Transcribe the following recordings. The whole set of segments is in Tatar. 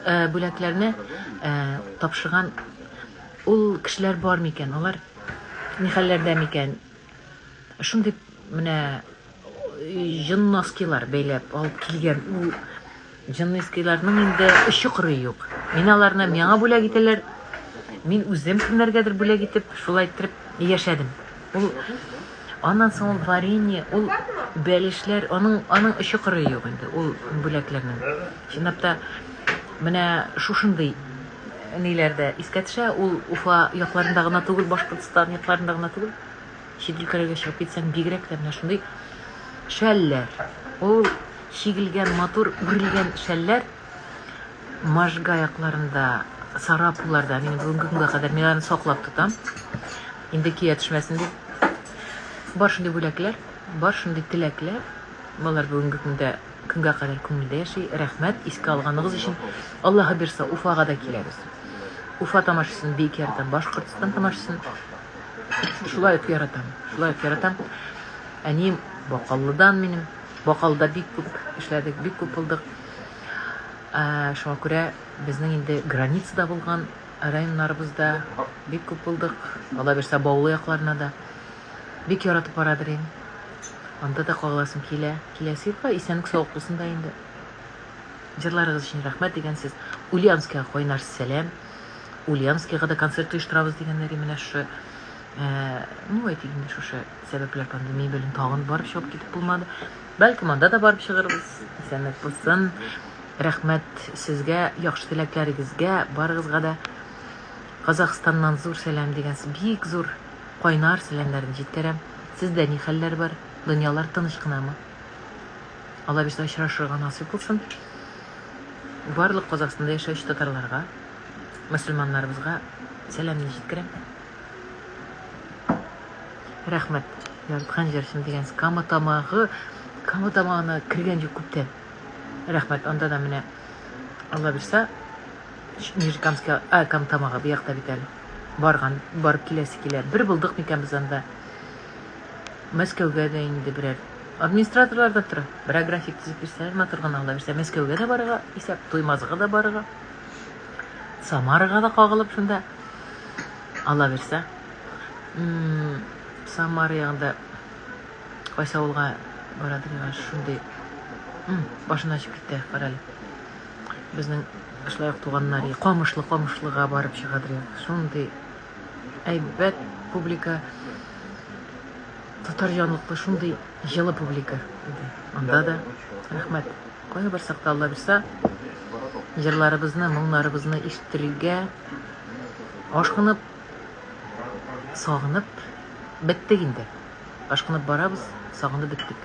бүләкләрне тапшырган ул кешеләр бар микән? Алар ни хәлләрдә микән? Шундый менә җиннаскилар бәйләп алып килгән ул җиннаскиларның инде очы кыры юк. Мин аларны миңа бүләк итәләр. Мин үзем кемнәргәдер бүләк итеп, шулай итеп яшәдем. Ул аннан соң ул варенье, ул бәлешләр, аның очы кыры юк инде ул бүләкләрнең. Чынлап та менә шушындый ниләрдә искә төшә, ул Уфа якларында гына түгел, Башкортстан якларында гына түгел. Чит өлкәләргә чыгып китсәң, бигрәк тә менә шундый шәлләр. Ул чигелгән, матур үрелгән шәлләр Можга якларында, Сарапулларда, мин бүгенге көнгә кадәр мин аны саклап тотам. Инде кия төшмәсен дип. Бар шундый бүләкләр, бар шундый теләкләр. Балар бүгенге көнгә кадәр күңелдә яши. Рәхмәт искә алганыгыз өчен. Аллаһы бирсә, Уфага да киләбез. Уфа тамашасын бик яратам, Башкортстан тамашасын шулай ук яратам. Шулай ук яратам. Әнием Бакаллыдан минем. Бакалда бик күп эшләдек, бик күп булдык. Шуңа күрә безнең инде границада булган районнарыбызда бик күп булдык. Алла бирсә, Баулы якларына да бик яратып барадыр инде. Анда да каласым килә. Киләсе елга исәнлек саулык булсын да инде. Җырларыгыз өчен рәхмәт дигәнсез. Ульяновскига кайнар сәлам. Ульяновскига да концерт оештырабыз дигәннәр менә шу әйтик инде шушы сәбәпләр пандемия белән тагын барып чыгып китеп булмады. Бәлки анда да барып чыгырбыз. Исәнлек булсын. Рәхмәт сезгә, яхшы теләкләрегезгә, барыгызга да Казакъстаннан зур сәлам дигәнсез. Бик зур кайнар сәламнәрне җиткерәм. Сездә ни хәлләр бар? Дөньялар тыныч кынамы? Алла бирсә, очрашырга насыйп булсын. Барлык Казакъстанда яшәүче татарларга, мөселманнарыбызга сәламны җиткерәм. Рәхмәт. Яраткан җырчым дигәнсез. Кама тамагына кергән юк күптән. Рәхмәт. Анда да менә Алла бирсә, Нижегородская Кама тамагы бу якта бит әле. Барып киләсе килә. Бер булдык микән без анда. Мәскәүгә дә инде берәр администраторлар да тора. Берәр график төзеп бирсәләр, матур гына Алла бирсә, Мәскәүгә дә барырга, исәп Туймазга да барырга. Самарага да кагылып шунда. Алла бирсә. Самар ягында кайсы авылга барадыр шундый. Башына чыгып китте, карале. Безнең эшләр туганнар, Камышлыга барып чыгадыр. Шундый әйбәт публика, татар җанлыклы, шундый җылы публика. Анда да рәхмәт. Кая барсак та Алла бирсә, җырларыбызны, моңнарыбызны ишетергә ашкынып, сагынып беттек инде. Ашкынып барабыз, сагынып беттек.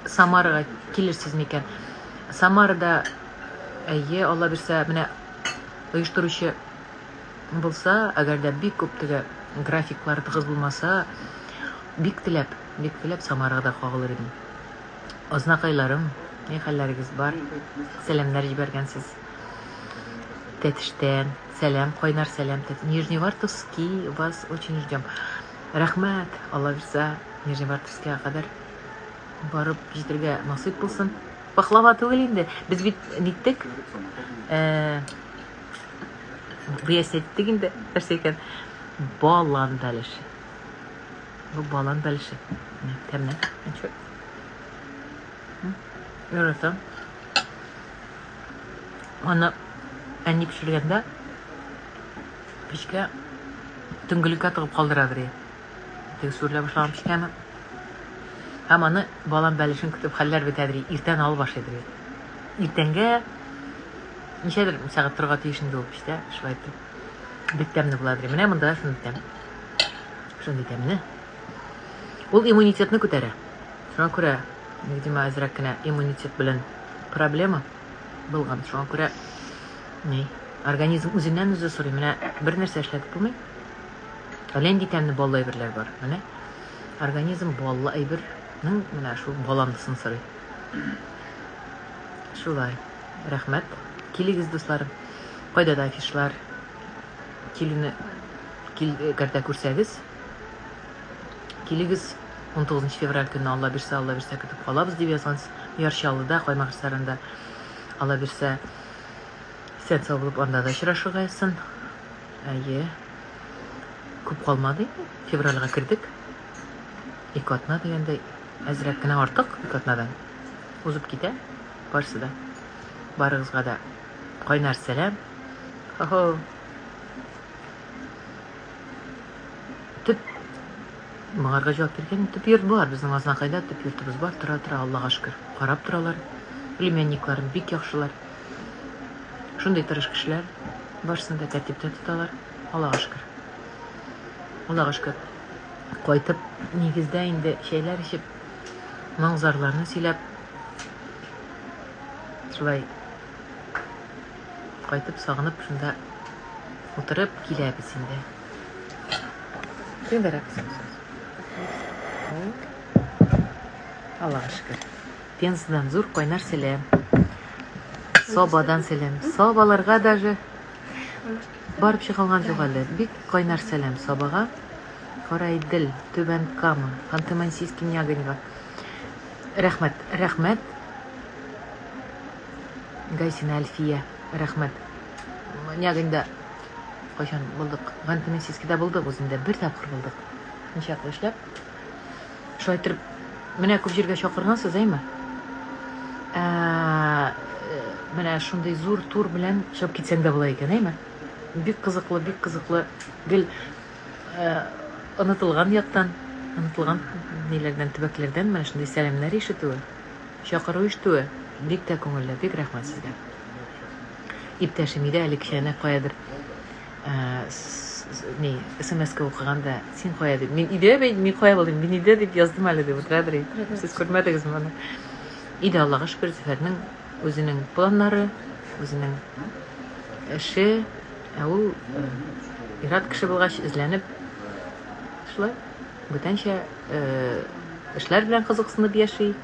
Самарага килерсез микән? Самарда әйе, Алла бирсә, менә оештыручы булса, әгәр дә бик күп теге графиклар тыгыз булмаса, бик теләп Самарага да кагылыр идем. Азнакайларым, ни хәлләрегез бар? Сәламнар җибәргәнсез. Тәтештән сәлам, кайнар сәлам. Нижневартовский, вас очень ждем. Рәхмәт. Алла бирсә, Нижневартовскийга кадәр барып җитәргә насыйп булсын. Пахлава түгел инде. Без бит ниттек? Биясеттек инде. Нәрсә икән? Балан бәлеше. Бу балан бәлеше. Тәмле. Ничек? Яратам. Аны әни пешергәндә пешкә төнгелеккә тыгып калдырадыр. Теге сүрлә башлаган пешкәме? Һәм аны балан бәлешен көтеп хәлләр бетәдер. Иртән алып башлыйдыр. Иртәнгә ничәдер сәгать торырга тиеш инде ул пештә, шулай итеп. Бик тәмле буладыр. Менә монда шундый тәм. Шундый тәмле. Ул иммунитетны күтәрә. Шуңа күрә, видимо, азрак кына иммунитет белән проблема булган. Шуңа күрә организм үзеннән үзе сорый. Менә бер нәрсә эшләтеп булмый. Әллә тәмле баллы әйберләр бар. Менә организм баллы әйбернең менә шул баланлысын сорый. Шулай. Рәхмәт. Килегез, дусларым. Кайда да афишлар. Килүне кәртә күрсәгез. Килегез 19 февраль көнне Алла бирсә көтеп калабыз дип язгансыз. Ярчалыда, Каймак сарында. Алла бирсә Sen sağ булып анда да очрашыргайсың. Әйе. Күп калмады. Февральга кирдек. 2 атна дигәндәй әзрәк кенә артык 2 атнадан. Узып китә. Барсы да. Барыгызга да кайнар сәлам. Хо-хо. Төп Маңарга җавап биргән төп йорт бар. Безнең Азнакайда төп йортыбыз бар. Тора Аллага шөкер. Карап торалар. Племянникларым бик яхшылар. Шундай тырыш кешеләр. Барсын да тәртиптә тоталар. Аллага шөкер. Аллага шөкер. Кайтып, нигездә инде шәйләр ичеп, маңзарларны сөйләп, шулай кайтып сагынып, шунда утырып киләбез инде. Кемдәрәк? Аллага шөкер. Пенсадан зур кайнар сәлам. Собадан сәлам. Собаларга даже барып чыгалган юк әле. Бик кайнар сәлам собага. Карайдел, Түбән Кама, Ханты-Мансийский Нягиньга. Рәхмәт, рәхмәт. Гайсина Альфия, рәхмәт. Нягиньда кайчан булдык? Ханты-Мансийскийда булдык, үзендә бер тапкыр булдык. Ничаклы эшләп. Шулай итеп, менә күп җиргә чакыргансыз, әйме? Менә шундый зур тур белән чыгып китсәң дә була икән, әйме? Бик кызыклы. Гел онытылган яктан, онытылган ниләрдән, төбәкләрдән менә шундый сәламнәр ишетүе, чакыру ишетүе бик тә күңелле, бик рәхмәт сезгә. Иптәшем иде әле кичәне каядыр СМС-ка укыганда, син кая дип, мин кая булдым, мин иде дип яздым әле дип утырадыр. Сез күрмәдегезме моны? Иде Аллага шөкер, Зөфәрнең үзенең планнары, үзенең эше, ул ират кеше булгач эзләнеп шулай бүтәнчә эшләр белән кызыксынып яши.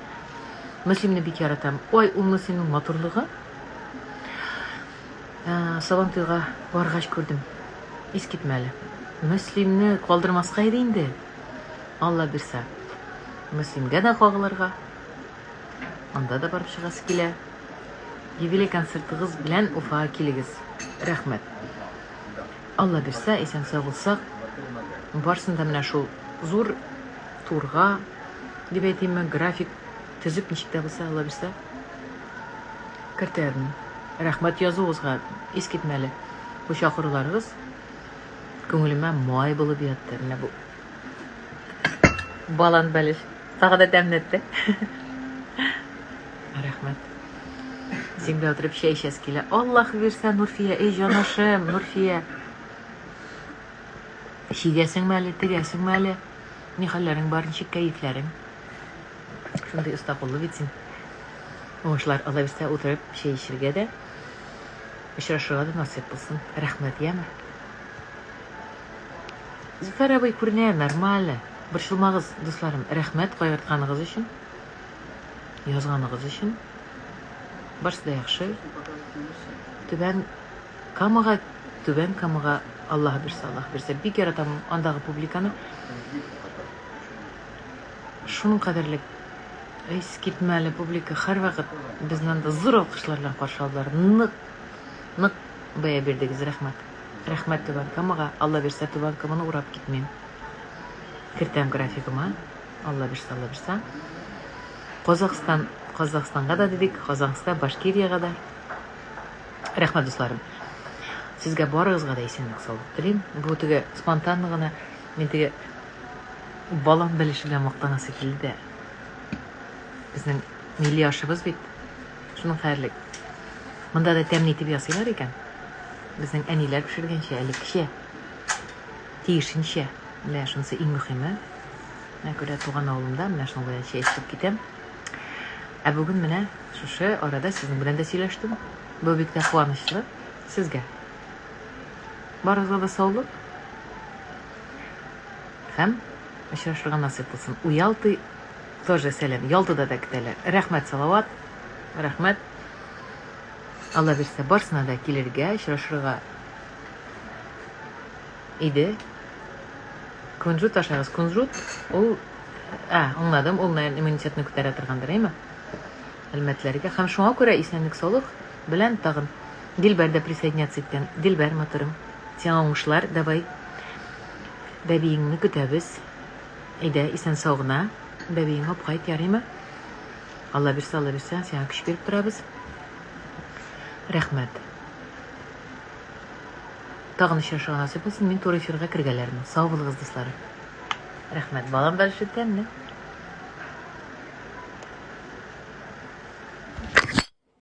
Мөслимне бик яратам. Ой, ул Мөслимнең матурлыгы. Сабантуйга баргач күрдем. Искитмәле. Мөслимне калдырмаска иде инде. Алла бирсә. Мөслимгә дә кагылырга. Анда да барып чыгасы килә. Юбилей концертыгыз белән Уфага килегез. Рәхмәт. Алла бирсә, исән сау булсак, барсын да менә шул зур турга, дип әйтимме, график төзеп ничек тә булса, Алла бирсә, кертәбез. Рәхмәт язуыгызга, искитмәле. Бу чакыруларыгыз күңелемә май булып ятты. Менә бу балан бәлеш. Тагы да тәмнәтте. Рәхмәт. Син белән утырып чәй эчәс килә. Аллаһ бирсә, Нурфия, эй җанашым, Нурфия. Шигәсеңме әле, тегәсеңме әле? Ни хәлләрең бар, ничек кәефләрең? Шундай оста куллы бит син. Уңышлар, Алла бирсә, утырып чәй эчәргә дә, очрашырга да насыйп булсын. Рәхмәт, яме. Зөфәр абый күренә, нормально. Борчылмагыз, дусларым. Рәхмәт кайгыртканыгыз өчен, язганыгыз өчен. Барсы да яхшы. Түбән Камага Аллаһ бирсә, бик яратам андагы публиканы. Шуның кадәрлек искитмәле публика һәр вакыт безнең дә зур алкышлар белән каршы алдылар. Нык бая бирдегез, рәхмәт. Рәхмәт Түбән Камага. Алла бирсә, Түбән Каманы урап китмим. Кертәм графигыма. Алла бирсә. Казакстанга да дидик, Казахстан, Башкирияга да. Рәхмәт дусларым. Сезгә барыгызга да исәнлек саулык телим. Бу теге спонтанны гына мин теге балан белеше белән мактанасы килде. Безнең милли ашыбыз бит. Шуның хәерлек. Монда да тәмле итеп ясыйлар икән. Безнең әниләр пешергәнчә, элеккечә. Тиешенчә. Менә шунысы иң мөһиме. Менә күрә туган авылымда, менә шуның белән чәй эчеп китәм. Ә бүген менә шушы арада сезнең белән дә сөйләштем. Бу бик тә куанычлы сезгә. Барыгызга да саулык. Һәм очрашырга насыйп булсын. Уялты тоже сәлам. Ялтыда да көтәләр. Рәхмәт, салават. Рәхмәт. Алла бирсә, барсына да килергә, очрашырга иде. Кунжут ашагыз. Кунжут, ул аңладым, ул иммунитетны күтәрә торгандыр, әйме? Әлмәтләргә һәм шуңа күрә исәнлек саулык белән тагын Дилбәр дә присоединяться иткән. Дилбәр, моторым. Сиңа уңышлар, давай. Бәбиеңне көтәбез. Әйдә, исән сау гына. Бәбиең апкайт, ярыймы? Алла бирсә, сиңа көч биреп торабыз. Рәхмәт. Тагын очрашырга насыйп булсын, мин туры эфирга кергәләрмен. Сау булыгыз, дусларым. Рәхмәт. Балам бәлеш иткәнне.